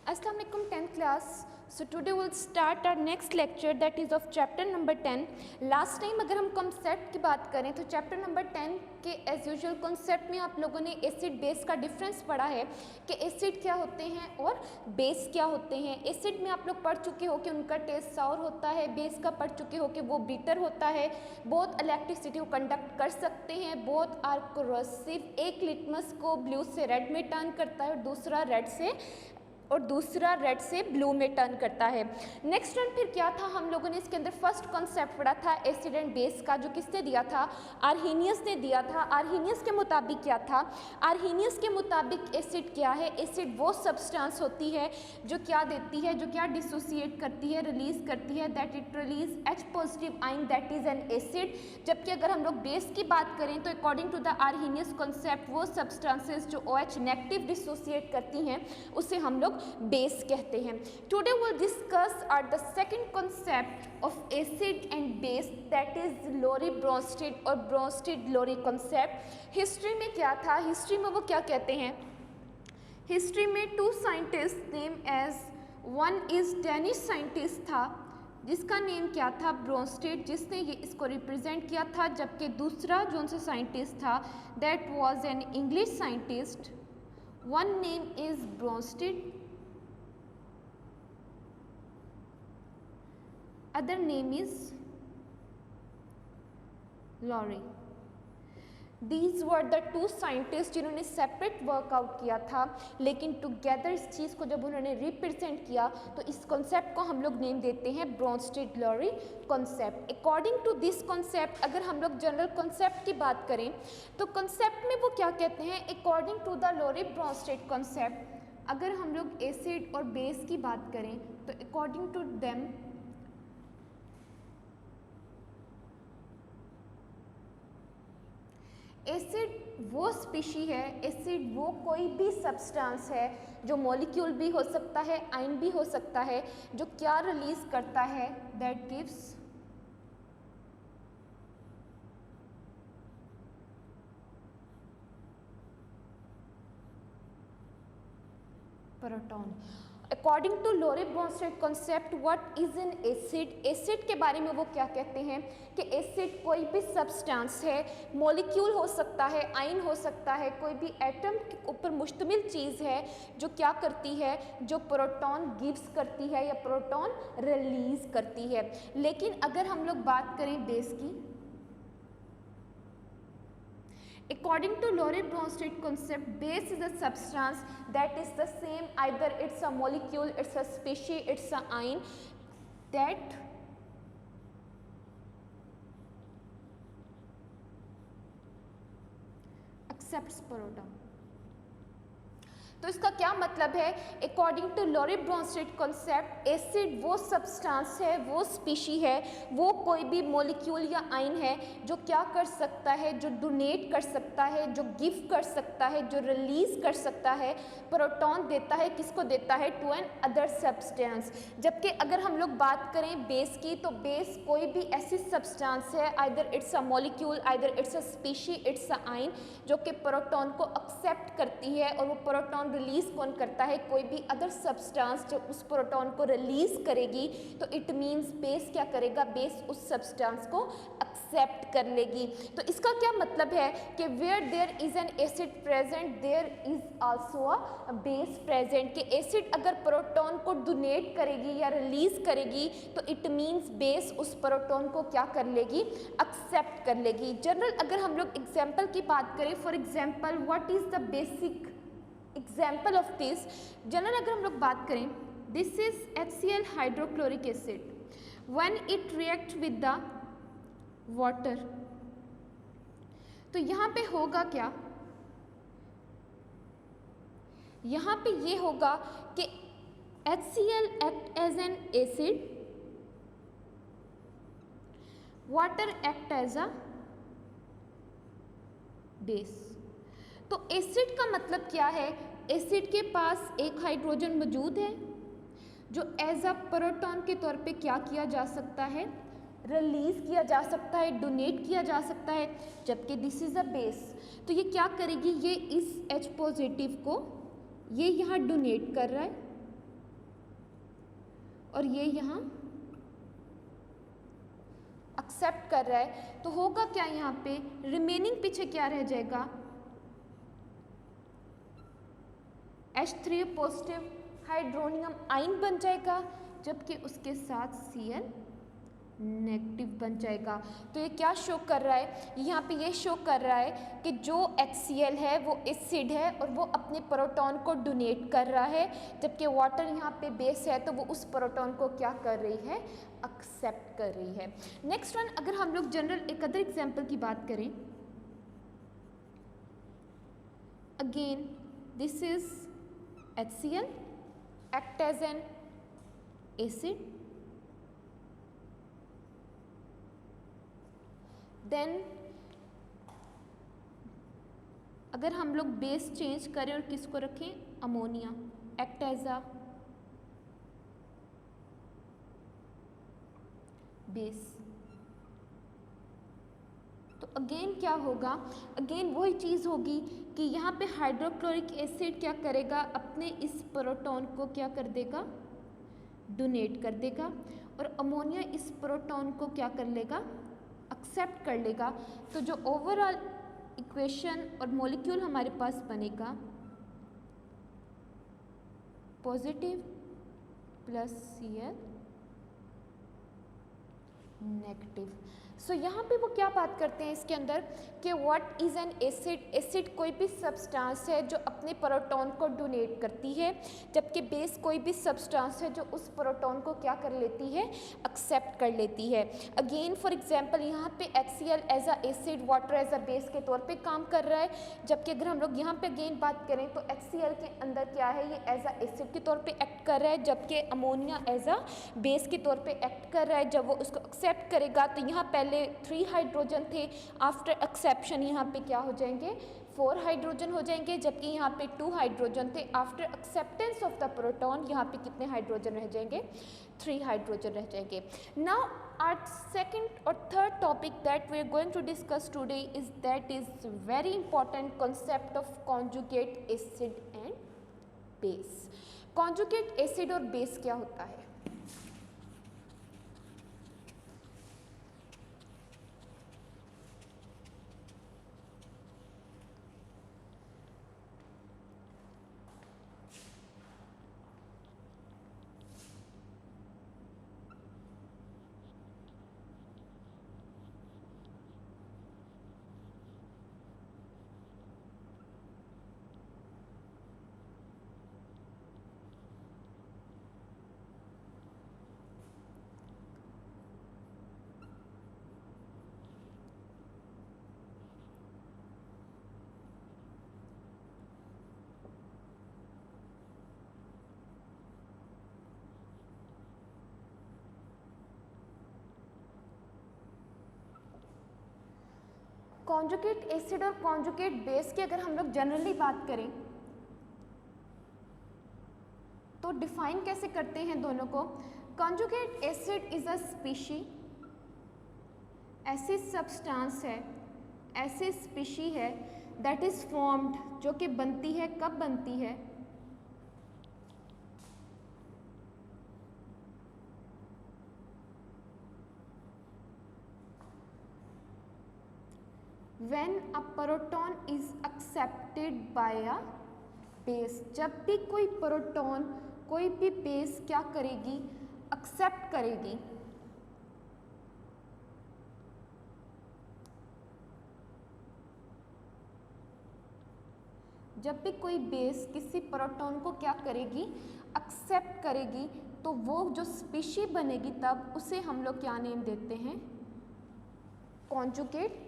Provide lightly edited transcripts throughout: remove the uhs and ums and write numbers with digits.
Assalamu alaikum 10th class. So today we'll start our next lecture that is of chapter number 10. Last time अगर हम concept की बात करें तो chapter number 10 के as usual concept में आप लोगों ने acid base का difference पढ़ा है कि acid क्या होते हैं और base क्या होते हैं. acid में आप लोग पढ़ चुके हो कि उनका taste sour होता है, base का पढ़ चुके हो कि वो bitter होता है, बहुत electricity को conduct कर सकते हैं, बहुत are corrosive. एक litmus को blue से red में turn करता है और दूसरा रेड से ब्लू में टर्न करता है. नेक्स्ट वन फिर क्या था, हम लोगों ने इसके अंदर फर्स्ट कॉन्सेप्ट पढ़ा था एसिड एंड बेस का, जो किसने दिया था, आर्हीनियस ने दिया था. आर्हीनियस के मुताबिक क्या था, आर्हीनियस के मुताबिक एसिड क्या है, एसिड वो सब्सटेंस होती है जो क्या देती है, जो क्या डिसोसिएट करती है, रिलीज करती है, that it release H positive ion, that is an acid. जबकि अगर हम लोग बेस की बात करें तो according to the Arrhenius concept वो सब्सटेंसेस जो OH नेगेटिव डिसोसिएट करती हैं उसे हम लोग बेस कहते हैं. Today will discuss are the second concept of acid and base, that is Lowry Bronsted और ब्रोंस्टेड लोरी कॉन्सेप्ट. हिस्ट्री में क्या था, हिस्ट्री में वो क्या कहते हैं, हिस्ट्री में two scientist name as, one is Danish scientist था जिसका नेम क्या था, ब्रोंस्टेड, जिसने ये इसको रिप्रेजेंट किया था. जबकि दूसरा जो उनसे साइंटिस्ट था that was an English scientist, one name is Bronsted, other name is Lowry. These were the two scientists जिन्होंने सेपरेट वर्कआउट किया था, लेकिन टुगेदर इस चीज़ को जब उन्होंने रिप्रेजेंट किया तो इस कॉन्सेप्ट को हम लोग नेम देते हैं Bronsted Lowry concept. According to this concept अगर हम लोग जनरल कॉन्सेप्ट की बात करें तो कॉन्सेप्ट में वो क्या कहते हैं, according to the Lowry Bronsted concept अगर हम लोग एसिड और बेस की बात करें तो अकॉर्डिंग टू देम एसिड वो स्पीशी है, एसिड वो कोई भी सब्सटेंस है जो मॉलिक्यूल भी हो सकता है, आयन भी हो सकता है, जो क्या रिलीज करता है, that gives proton. According to Lowry Bronsted concept what is an acid, acid के बारे में वो क्या कहते हैं कि एसिड कोई भी सब्सटेंस है, मॉलिक्यूल हो सकता है, आयन हो सकता है, कोई भी एटम के ऊपर मुश्तमिल चीज़ है जो क्या करती है, जो प्रोटॉन गिव्स करती है या प्रोटॉन रिलीज करती है. लेकिन अगर हम लोग बात करें बेस की, according to Lory Bronsted concept, base is a substance that is the same, either it's a molecule, it's a species, it's a ion that accepts proton. तो इसका क्या मतलब है, according to Lowry Bronsted concept acid वो substance है, वो species है, वो कोई भी मॉलिक्यूल या आयन है जो क्या कर सकता है, जो डोनेट कर सकता है, जो गिव कर सकता है, जो रिलीज कर सकता है, प्रोटॉन देता है, किसको देता है, टू एन अदर सब्सटेंस. जबकि अगर हम लोग बात करें बेस की तो बेस कोई भी ऐसी सब्सटेंस है, either it's a molecule, either it's a species, it's a ion, जो कि प्रोटॉन को एक्सेप्ट करती है और वो प्रोटॉन रिलीज कौन करता है, कोई भी अदर सब्सटेंस जो उस प्रोटॉन को रिलीज करेगी तो इट मींस बेस क्या करेगा, बेस उस सब्सटेंस को एक्सेप्ट कर लेगी. तो इसका क्या मतलब है कि where there is an acid present there is also a base present, कि एसिड अगर प्रोटॉन को डोनेट करेगी या रिलीज करेगी तो इट मींस बेस उस प्रोटॉन को क्या कर लेगी, एक्सेप्ट कर लेगी. जनरल अगर हम लोग एग्जाम्पल की बात करें, for example what is the basic example of this, general अगर हम लोग बात करें, this is HCl hydrochloric acid, when it react with the water, तो यहाँ पे होगा क्या, यहाँ पे ये होगा कि HCl act as an acid, water act as a base. तो एसिड का मतलब क्या है, एसिड के पास एक हाइड्रोजन मौजूद है जो एज अ प्रोटॉन के तौर पे क्या किया जा सकता है, रिलीज किया जा सकता है, डोनेट किया जा सकता है. जबकि दिस इज अ बेस, तो ये क्या करेगी, ये इस H पॉजिटिव को ये यहाँ डोनेट कर रहा है और ये यहाँ एक्सेप्ट कर रहा है, तो होगा क्या यहाँ पे, रिमेनिंग पीछे क्या रह जाएगा, H3 पॉजिटिव हाइड्रोनियम आइन बन जाएगा, जबकि उसके साथ Cl नेगेटिव बन जाएगा। तो ये क्या शो कर रहा है, यहाँ पे ये शो कर रहा है कि जो HCl है वो एसिड है और वो अपने प्रोटॉन को डोनेट कर रहा है, जबकि वाटर यहाँ पे बेस है तो वो उस प्रोटॉन को क्या कर रही है, एक्सेप्ट कर रही है। नेक्स्ट वन, अगर हम लोग जनरल एक अदर एग्जाम्पल की बात करें, again this is HCl act as an acid, देन अगर हम लोग बेस चेंज करें और किसको रखें, ammonia act as a base, तो अगेन क्या होगा, अगेन वही चीज़ होगी कि यहाँ पे हाइड्रोक्लोरिक एसिड क्या करेगा, अपने इस प्रोटॉन को क्या कर देगा, डोनेट कर देगा, और अमोनिया इस प्रोटॉन को क्या कर लेगा, एक्सेप्ट कर लेगा। तो जो ओवरऑल इक्वेशन और मॉलिक्यूल हमारे पास बनेगा, पॉजिटिव प्लस Cl नेगेटिव। सो यहाँ पे वो क्या बात करते हैं इसके अंदर कि what is an acid, acid कोई भी सब्सटेंस है जो अपने प्रोटॉन को डोनेट करती है, जबकि बेस कोई भी सब्सटेंस है जो उस प्रोटॉन को क्या कर लेती है, एक्सेप्ट कर लेती है। अगेन फॉर एग्जांपल यहाँ पे HCl as a acid, water as a base के तौर पे काम कर रहा है, जबकि अगर हम लोग यहाँ पे अगेन बात करें तो HCl के अंदर क्या है, ये एज अ एसिड के तौर पे एक्ट कर रहा है, जबकि अमोनिया एज अ बेस के तौर पे एक्ट कर रहा है। जब वो उसको एक्सेप्ट करेगा तो यहाँ पहले 3 हाइड्रोजन थे, आफ्टर एक्सेप्शन यहाँ पे क्या हो जाएंगे, 4 हाइड्रोजन हो जाएंगे, जबकि यहाँ पे 2 हाइड्रोजन थे, after acceptance of the proton यहाँ पे कितने हाइड्रोजन रह जाएंगे, 3 हाइड्रोजन रह जाएंगे। Now our second or third topic that we are going to discuss today is very important concept of conjugate acid and base। conjugate acid और base क्या होता है, कॉन्जुगेट एसिड और कॉन्जुगेट बेस की अगर हम लोग जनरली बात करें तो डिफाइन कैसे करते हैं दोनों को। Conjugate acid is a species, ऐसी सब्सटेंस है, ऐसी स्पीशी है दैट इज फॉर्म्ड, जो कि बनती है, कब बनती है, when a proton is accepted by a base। जब भी कोई प्रोटॉन कोई भी बेस क्या करेगी, एक्सेप्ट करेगी, जब भी कोई बेस किसी प्रोटॉन को क्या करेगी, एक्सेप्ट करेगी, तो वो जो स्पीशी बनेगी तब उसे हम लोग क्या नेम देते हैं, कॉन्जुगेट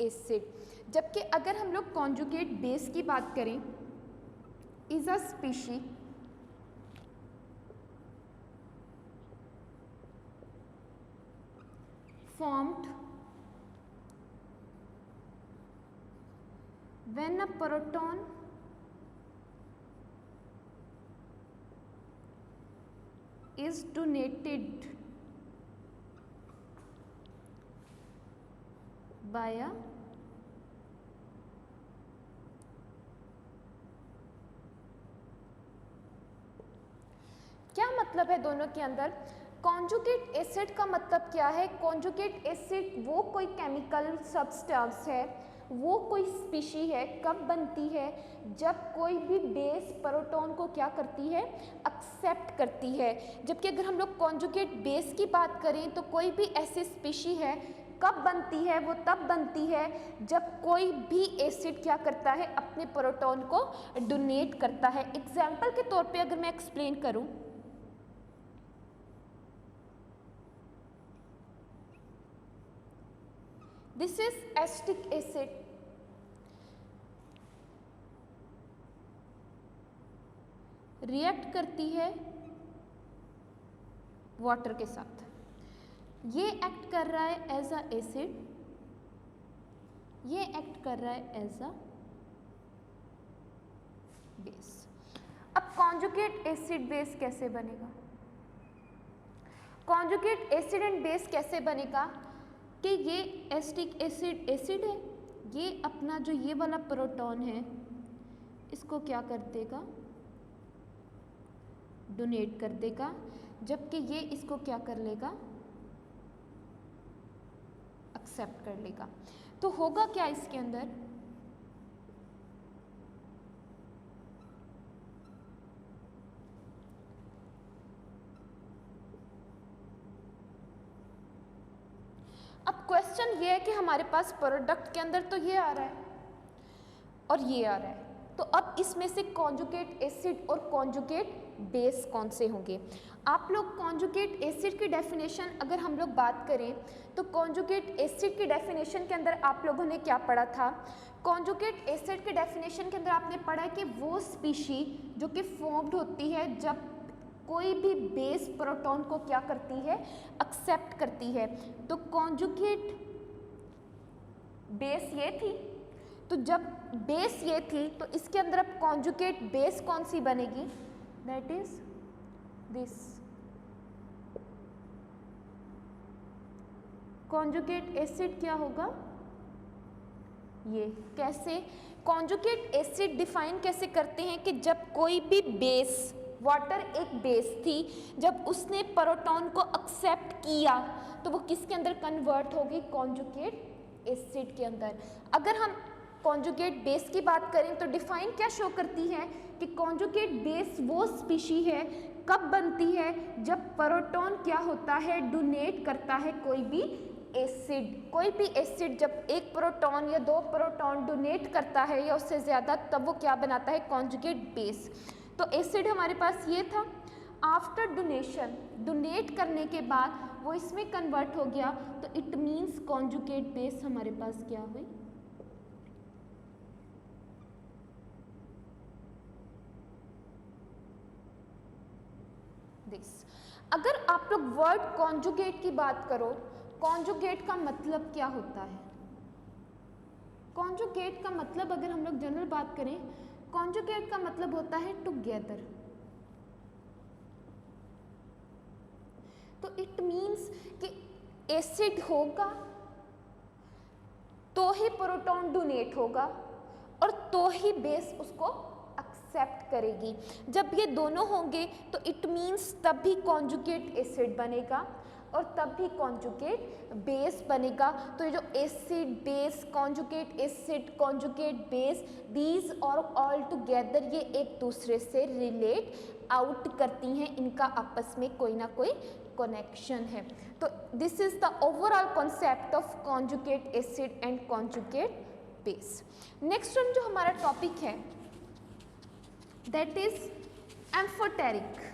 एसिड। जबकि अगर हम लोग कॉन्जुगेट बेस की बात करें, is a species formed when a proton is donated by a क्या मतलब है दोनों के अंदर? कॉन्जुगेट एसिड का मतलब क्या है? कॉन्जुगेट एसिड वो कोई केमिकल सब्सटेंस है, वो कोई स्पीशी है, कब बनती है? जब कोई भी बेस प्रोटॉन को क्या करती है? एक्सेप्ट करती है। जबकि अगर हम लोग कॉन्जुगेट बेस की बात करें तो कोई भी ऐसी स्पीशी है, कब बनती है? वो तब बनती है जब कोई भी एसिड क्या करता है? अपने प्रोटॉन को डोनेट करता है। एग्जाम्पल के तौर पे अगर मैं एक्सप्लेन करूं, this is acetic acid, react करती है वाटर के साथ, ये एक्ट कर रहा है एज अ एसिड, ये एक्ट कर रहा है एज अ बेस। अब कॉन्जुगेट एसिड बेस कैसे बनेगा? कॉन्जुगेट एसिड एंड बेस कैसे बनेगा कि ये एसिटिक एसिड एसिड है, ये अपना जो ये वाला प्रोटॉन है इसको क्या कर देगा? डोनेट कर देगा, जबकि ये इसको क्या कर लेगा? एक्सेप्ट कर लेगा। तो होगा क्या इसके अंदर? अब क्वेश्चन ये है कि हमारे पास प्रोडक्ट के अंदर तो ये आ रहा है और ये आ रहा है, तो अब इसमें से कॉन्जुगेट एसिड और कॉन्जुगेट बेस कौन से होंगे? आप लोग कॉन्जुगेट एसिड की डेफिनेशन अगर हम लोग बात करें तो कॉन्जुगेट एसिड की डेफिनेशन के अंदर आप लोगों ने क्या पढ़ा था? कॉन्जुगेट एसिड के डेफिनेशन के अंदर आपने पढ़ा है कि वो स्पीशी जो कि फॉर्म्ड होती है जब कोई भी बेस प्रोटॉन को क्या करती है? एक्सेप्ट करती है। तो कॉन्जुगेट बेस ये थी, तो जब बेस ये थी तो इसके अंदर अब कॉन्जुगेट बेस कौन सी बनेगी? That is this. Conjugate acid क्या होगा? ये कैसे? कॉन्जुगेट एसिड डिफाइन कैसे करते हैं कि जब कोई भी बेस, वाटर एक बेस थी, जब उसने प्रोटॉन को एक्सेप्ट किया तो वो किसके अंदर कन्वर्ट होगी? कॉन्जुगेट एसिड के अंदर। अगर हम कॉन्जुगेट बेस की बात करें तो डिफाइन क्या शो करती है कि कॉन्जुगेट बेस वो स्पीशी है, कब बनती है? जब प्रोटॉन क्या होता है? डोनेट करता है कोई भी एसिड। कोई भी एसिड जब एक प्रोटॉन या दो प्रोटॉन डोनेट करता है या उससे ज़्यादा, तब वो क्या बनाता है? Conjugate base. तो एसिड हमारे पास ये था, आफ्टर डोनेशन, डोनेट करने के बाद वो इसमें कन्वर्ट हो गया, तो इट मीन्स कॉन्जुगेट बेस हमारे पास क्या हुई? दिस। अगर आप लोग वर्ड कॉन्जुगेट की बात करो, कॉन्जुगेट का मतलब क्या होता है? कॉन्जुगेट का मतलब अगर हम लोग जनरल बात करें, कॉन्जुगेट का मतलब होता है टुगेदर। तो इट मीन्स कि एसिड होगा तो ही प्रोटॉन डोनेट होगा और तो ही बेस उसको एक्सेप्ट करेगी। जब ये दोनों होंगे तो इट मीन्स तब भी कॉन्जुगेट एसिड बनेगा और तब भी कॉन्जुगेट बेस बनेगा। तो ये जो acid base, conjugate acid, conjugate base, these और ऑल टुगेदर ये एक दूसरे से रिलेट आउट करती हैं, इनका आपस में कोई ना कोई कनेक्शन है। तो this is the overall concept of conjugate acid and conjugate base. Next one जो हमारा टॉपिक है दैट इज एम्फोटेरिक।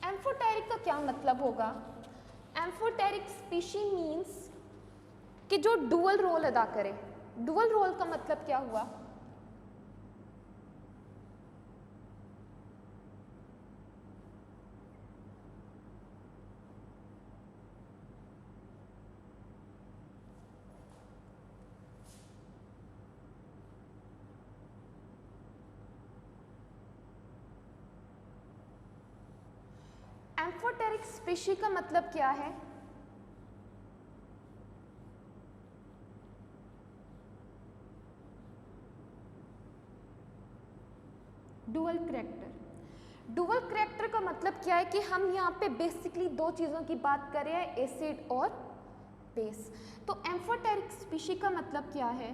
एम्फोटेरिक का क्या मतलब होगा? एम्फोटेरिक स्पीशी मीन्स कि जो डुअल रोल अदा करे। डुअल रोल का मतलब क्या हुआ? एम्फोटेरिक स्पीशी का मतलब क्या है? Dual character. डुअल करैक्टर का मतलब क्या है कि हम यहाँ पे बेसिकली दो चीज़ों की बात कर रहे हैं, एसिड और बेस। तो एम्फोटेरिक स्पीशी का मतलब क्या है?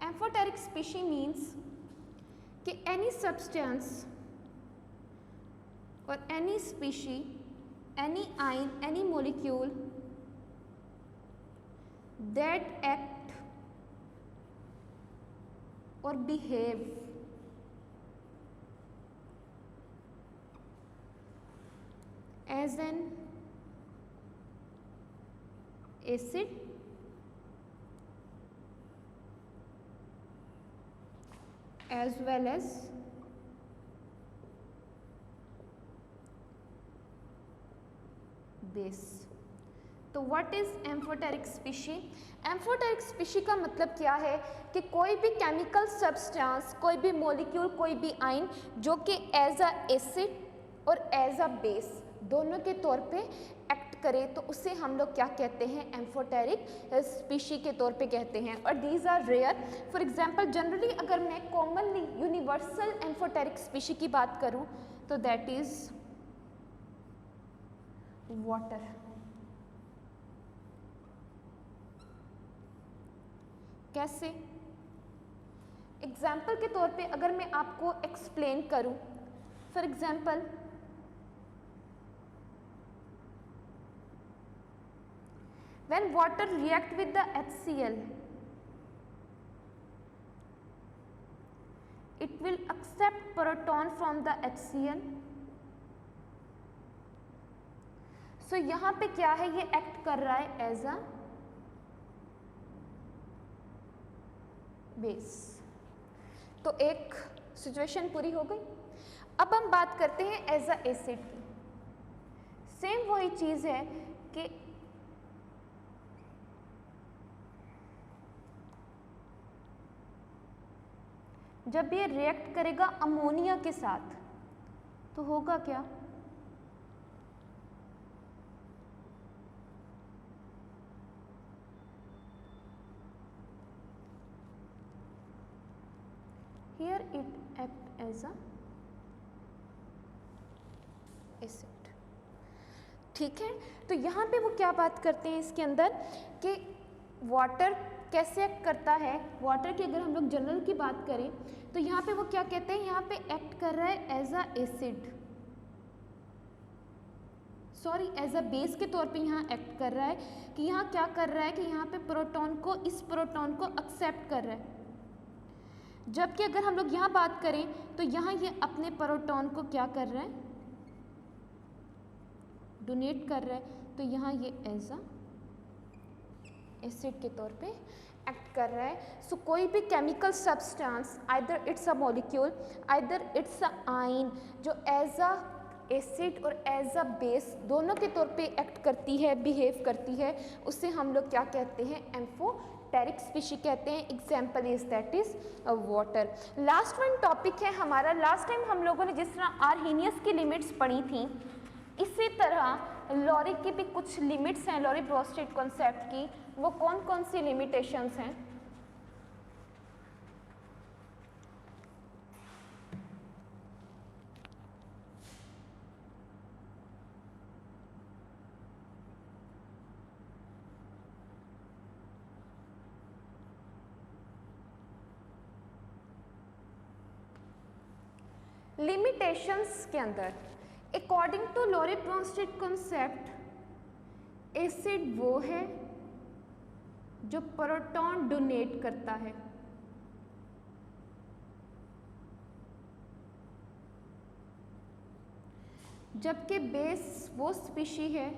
एम्फोटेरिक स्पीशी मीन्स कि एनी सब्सटेंस और any species, any ion, any molecule that act or behave as an acid as well as base। तो what is amphoteric species? Amphoteric species का मतलब क्या है कि कोई भी केमिकल सब्सटेंस, कोई भी मॉलिक्यूल, कोई भी आयन जो कि एज अ एसिड और एज अ बेस दोनों के तौर पे एक्ट करे, तो उसे हम लोग क्या कहते हैं? एम्फोटेरिक स्पीशी के तौर पे कहते हैं। और these are rare. For example generally अगर मैं कॉमनली यूनिवर्सल एम्फोटेरिक स्पीशी की बात करूं तो दैट इज वाटर। कैसे? एग्जाम्पल के तौर पे अगर मैं आपको एक्सप्लेन करूं, for example when water react with the HCl, it will accept proton from the HCl। सो यहाँ पे क्या है? ये एक्ट कर रहा है एज अ बेस। तो एक सिचुएशन पूरी हो गई। अब हम बात करते हैं एज अ एसिड की। सेम वही चीज है कि जब ये रिएक्ट करेगा अमोनिया के साथ तो होगा क्या? Here it act as a acid। ठीक है, तो यहाँ पे वो क्या बात करते हैं इसके अंदर कि वाटर कैसे एक्ट करता है। वाटर की अगर हम लोग जनरल की बात करें तो यहाँ पे वो क्या कहते हैं? यहाँ पे एक्ट कर रहा है as a acid, sorry as a base के तौर पे यहाँ एक्ट कर रहा है। कि यहाँ क्या कर रहा है कि यहाँ पे प्रोटॉन को, इस प्रोटॉन को एक्सेप्ट कर रहा है। जबकि अगर हम लोग यहाँ बात करें तो यहाँ ये अपने प्रोटॉन को क्या कर रहा है? डोनेट कर रहा है। तो यहाँ ये एज अ एसिड के तौर पे एक्ट कर रहा है। सो कोई भी chemical substance, either it's a molecule, either it's a ion, जो एज अ एसिड और एज अ बेस दोनों के तौर पे एक्ट करती है, बिहेव करती है, उसे हम लोग क्या कहते हैं? एम्फोटेरिक स्पीशी कहते हैं। Example is that is water. Last one topic है हमारा। लास्ट टाइम हम लोगों ने जिस तरह आर्हीनियस की लिमिट्स पढ़ी थी, इसी तरह लॉरी की भी कुछ लिमिट्स हैं, लॉरी ब्रोस्टेड कॉन्सेप्ट की। वो कौन कौन सी लिमिटेशंस हैं? लिमिटेशंस के अंदर according to Lowry Bronsted concept acid वो है जो प्रोटॉन डोनेट करता है, जबकि बेस वो स्पीशी है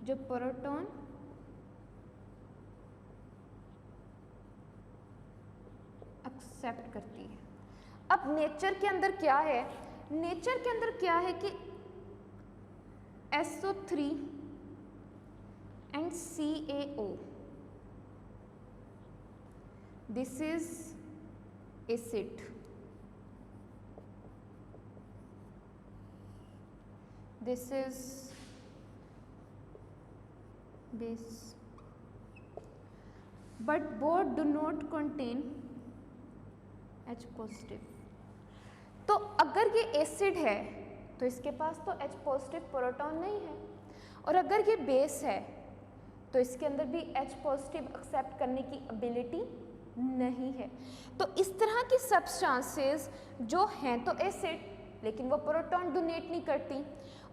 जो प्रोटॉन एक्सेप्ट करती है। अब नेचर के अंदर क्या है? नेचर के अंदर क्या है कि SO3 and CaO, this is acid, this is base। but both do not contain H positive. तो अगर ये एसिड है तो इसके पास तो H पॉजिटिव प्रोटॉन नहीं है, और अगर ये बेस है तो इसके अंदर भी H पॉजिटिव एक्सेप्ट करने की एबिलिटी नहीं है। तो इस तरह की सब्सटेंसेस जो हैं तो एसिड लेकिन वो प्रोटॉन डोनेट नहीं करती,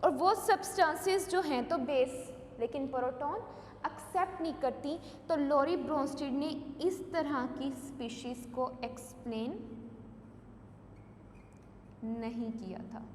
और वो सब्सटेंसेस जो हैं तो बेस लेकिन प्रोटॉन एक्सेप्ट नहीं करती। तो लॉरी ब्रोंस्टेड ने इस तरह की स्पीशीज को एक्सप्लेन नहीं किया था।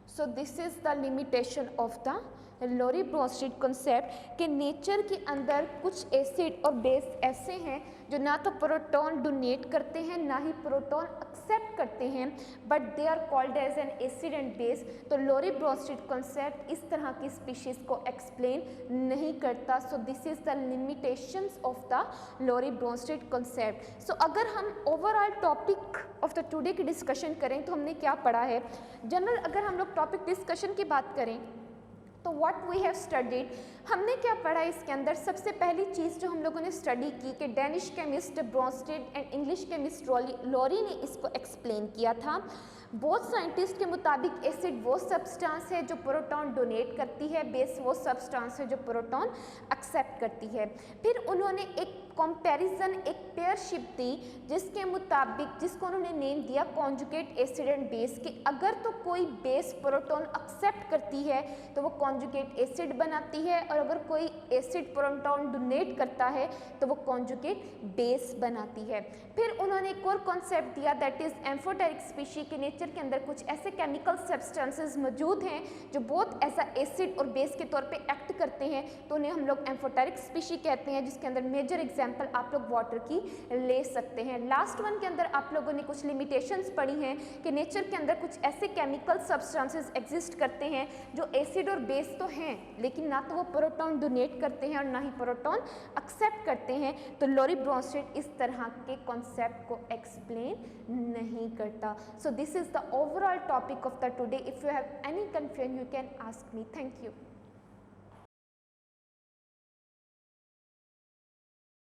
So this is the limitation of the Lowry Bronsted concept कि नेचर के अंदर कुछ एसिड और बेस ऐसे हैं जो ना तो प्रोटॉन डोनेट करते हैं ना ही प्रोटॉन एक्सेप्ट करते हैं, but they are called as an acid and base. तो लॉरी ब्रोंस्टेड कॉन्सेप्ट इस तरह की स्पीशीज को एक्सप्लेन नहीं करता। So this is the limitations of the Lowry Bronsted concept. So अगर हम overall topic of the today की डिस्कशन करें तो हमने क्या पढ़ा है। जनरल अगर हम लोग टॉपिक डिस्कशन की बात करें तो व्हाट वी हैव स्टडीड, हमने क्या पढ़ा इसके अंदर। सबसे पहली चीज़ जो हम लोगों ने स्टडी की कि Danish chemist Bronsted and English chemist Lowry ने इसको एक्सप्लेन किया था। बोथ साइंटिस्ट के मुताबिक एसिड वो सब्सटेंस है जो प्रोटॉन डोनेट करती है, बेस वो सब्सटेंस है जो प्रोटॉन एक्सेप्ट करती है। फिर उन्होंने एक कंपैरिजन, एक पेयरशिप दी जिसके मुताबिक, जिसको उन्होंने नेम दिया कॉन्जुगेट एसिड एंड बेस, कि अगर तो कोई बेस प्रोटॉन एक्सेप्ट करती है तो वो कॉन्जुगेट एसिड बनाती है, और अगर कोई एसिड प्रोटॉन डोनेट करता है तो वो कॉन्जुगेट बेस बनाती है। फिर उन्होंने एक और कॉन्सेप्ट दिया दैट इज एम्फोटेरिक स्पीशी के नेचर के अंदर कुछ ऐसे केमिकल सब्सटेंसेस मौजूद हैं जो बहुत ऐसा एसिड और बेस के तौर पे एक्ट करते हैं, तो उन्हें हम लोग एम्फोटेरिक स्पीशी कहते हैं, जिसके अंदर मेजर एग्जांपल आप लोग वाटर की ले सकते हैं। लास्ट वन के अंदर आप लोगों ने कुछ लिमिटेशंस पढ़ी हैं कि नेचर के अंदर कुछ ऐसे केमिकल सब्सटेंसेस एग्जिस्ट करते हैं जो एसिड और बेस तो हैं लेकिन ना तो वो प्रोटॉन डोनेट करते हैं और ना ही प्रोटॉन एक्सेप्ट करते हैं। तो लॉरी ब्रोंस्टेड इस तरह के कॉन्सेप्ट को एक्सप्लेन नहीं करता। So this is the overall topic of the today. If you have any confusion you can ask me. Thank you.